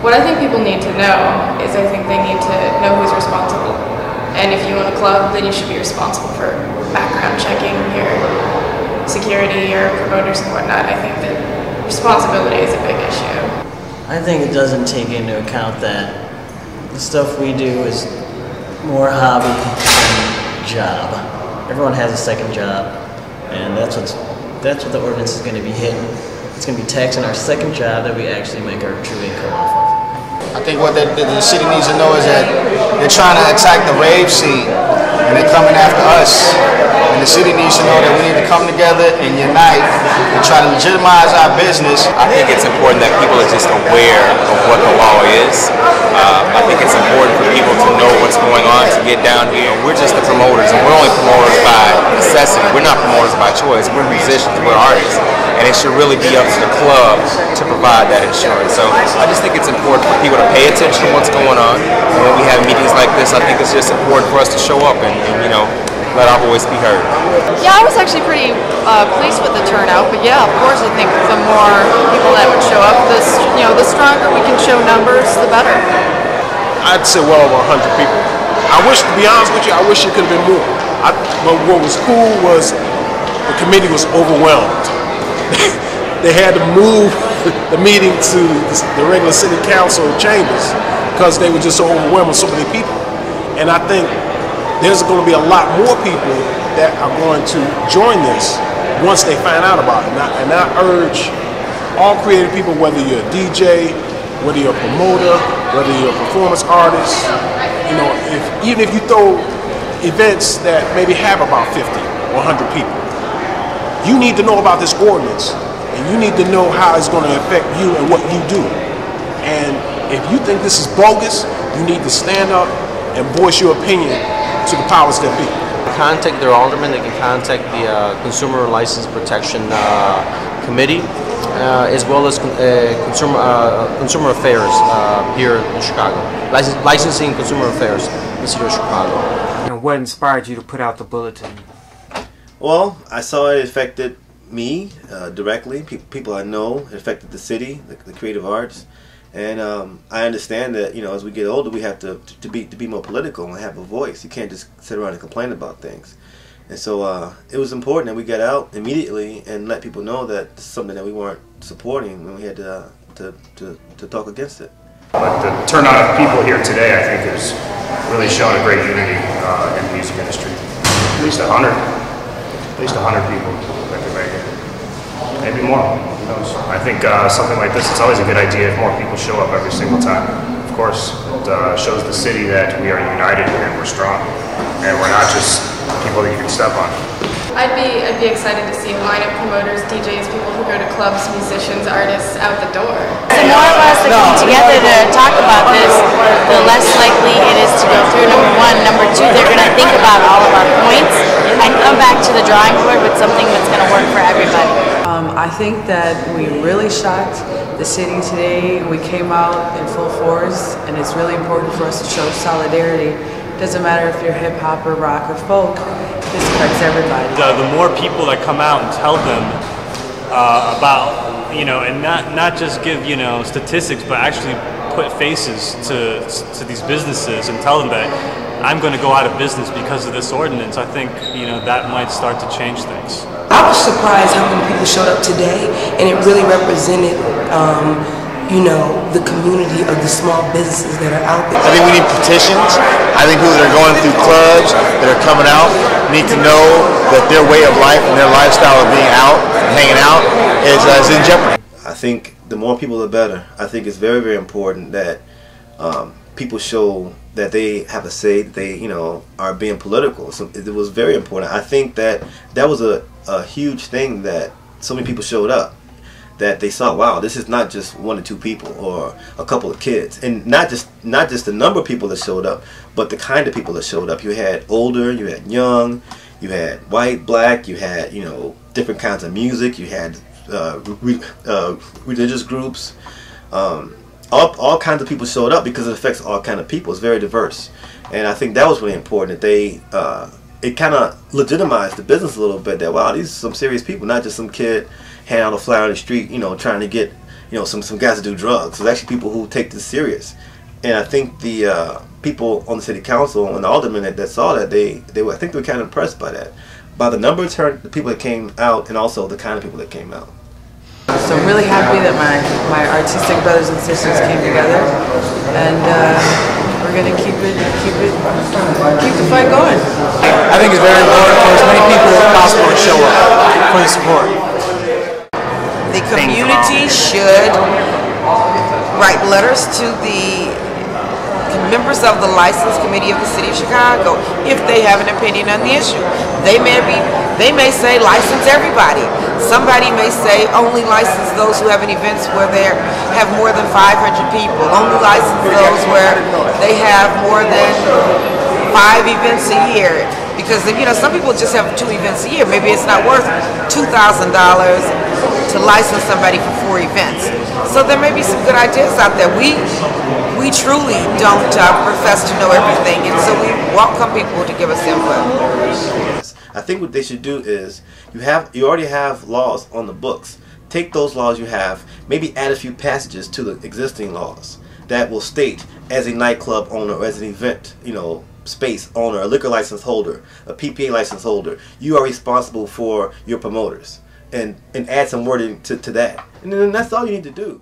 What I think people need to know is I think they need to know who's responsible. And if you own a club, then you should be responsible for background checking your security or promoters and whatnot. I think that responsibility is a big issue. I think it doesn't take into account that the stuff we do is more hobby than job. Everyone has a second job, and that's what the ordinance is going to be hitting. It's going to be taxing our second job that we actually make our true income off of. I think what the city needs to know is that they're trying to attack the rave scene, and they're coming after us. And the city needs to know that we need to come together and unite and try to legitimize our business. I think it's important that people are just aware of what the law is. I think it's important for people to know what's going on, to get down here. We're just the promoters, and we're only promoters by necessity. We're not promoters by choice. We're musicians, we're artists. And it should really be up to the club to provide that insurance. So I just think it's important for people to pay attention to what's going on. And when we have meetings like this, I think it's just important for us to show up and you know, let our voice be heard. Yeah, I was actually pretty pleased with the turnout, but yeah, of course, I think the more people that would show up, the stronger we can show numbers, the better. I'd say well over 100 people. I wish, to be honest with you, I wish it could have been more. But what was cool was the committee was overwhelmed. They had to move the meeting to the regular city council chambers because they were just so overwhelmed with so many people. And I think there's going to be a lot more people that are going to join this once they find out about it. And I urge all creative people, whether you're a DJ, whether you're a promoter, whether you're a performance artist, you know, even if you throw events that maybe have about 50 or 100 people, you need to know about this ordinance, and you need to know how it's going to affect you and what you do. And if you think this is bogus, you need to stand up and voice your opinion to the powers that be. Contact their alderman. They can contact the Consumer License Protection Committee, as well as Consumer Affairs here in Chicago. Licensing Consumer Affairs in the city of Chicago. And what inspired you to put out the bulletin? Well, I saw it affected me directly. People I know. It affected the city, the creative arts, and I understand that, you know, as we get older, we have to be more political and have a voice. You can't just sit around and complain about things. And so it was important that we get out immediately and let people know that it's something that we weren't supporting, and we had to talk against it. But the turnout of people here today, I think, has really shown a great unity in the music industry. At least 100 people that could make it. Maybe more, who knows. I think something like this, it's always a good idea if more people show up every single time. Of course, it shows the city that we are united and we're strong. And we're not just people that you can step on. I'd be excited to see a line of promoters, DJs, people who go to clubs, musicians, artists out the door. The more of us that come together to talk about this, the less likely it is to go through, number one. Number two, they're going to think about all of our points and come back to the drawing board with something that's going to work for everybody. I think that we really shocked the city today. We came out in full force, and it's really important for us to show solidarity. It doesn't matter if you're hip hop or rock or folk, this affects everybody. The more people that come out and tell them about, you know, and not just give, you know, statistics, but actually put faces to these businesses and tell them that I'm going to go out of business because of this ordinance, I think, you know, that might start to change things. I was surprised how many people showed up today, and it really represented you know, the community of the small businesses that are out there. I think we need petitions. I think people that are going through clubs, that are coming out, need to know that their way of life and their lifestyle of being out, hanging out, is in jeopardy. I think the more people, the better. I think it's very, very important that people show that they have a say, that they, you know, are being political. So it was very important. I think that was a huge thing, that so many people showed up, that they saw, wow, this is not just 1 or 2 people or a couple of kids, and not just the number of people that showed up, but the kind of people that showed up. You had older, you had young, you had white, black, you had, you know, different kinds of music, you had religious groups, all kinds of people showed up because it affects all kinds of people. It's very diverse, and I think that was really important, that they it kind of legitimized the business a little bit, that wow, these are some serious people, not just some kid handing out a flyer on the street, you know, trying to get some guys that do drugs. There's actually people who take this serious, and I think the people on the city council and the aldermen that saw that I think they were kind of impressed by that, by the number of the people that came out, and also the kind of people that came out. So I'm really happy that my artistic brothers and sisters came together, and we're gonna keep the fight going. I think it's very important for as many people as possible to show up for the support. The community should write letters to the members of the License Committee of the City of Chicago if they have an opinion on the issue. They may say license everybody. Somebody may say only license those who have an events where they have more than 500 people. Only license those where they have more than 5 events a year. Because some people just have 2 events a year. Maybe it's not worth $2,000 to license somebody for 4 events. So there may be some good ideas out there. We truly don't profess to know everything, and so we welcome people to give us input. I think what they should do is you already have laws on the books. Take those laws you have, maybe add a few passages to the existing laws that will state, as a nightclub owner or as an event, space owner, a liquor license holder, a PPA license holder, you are responsible for your promoters, and add some wording to that, and then that's all you need to do.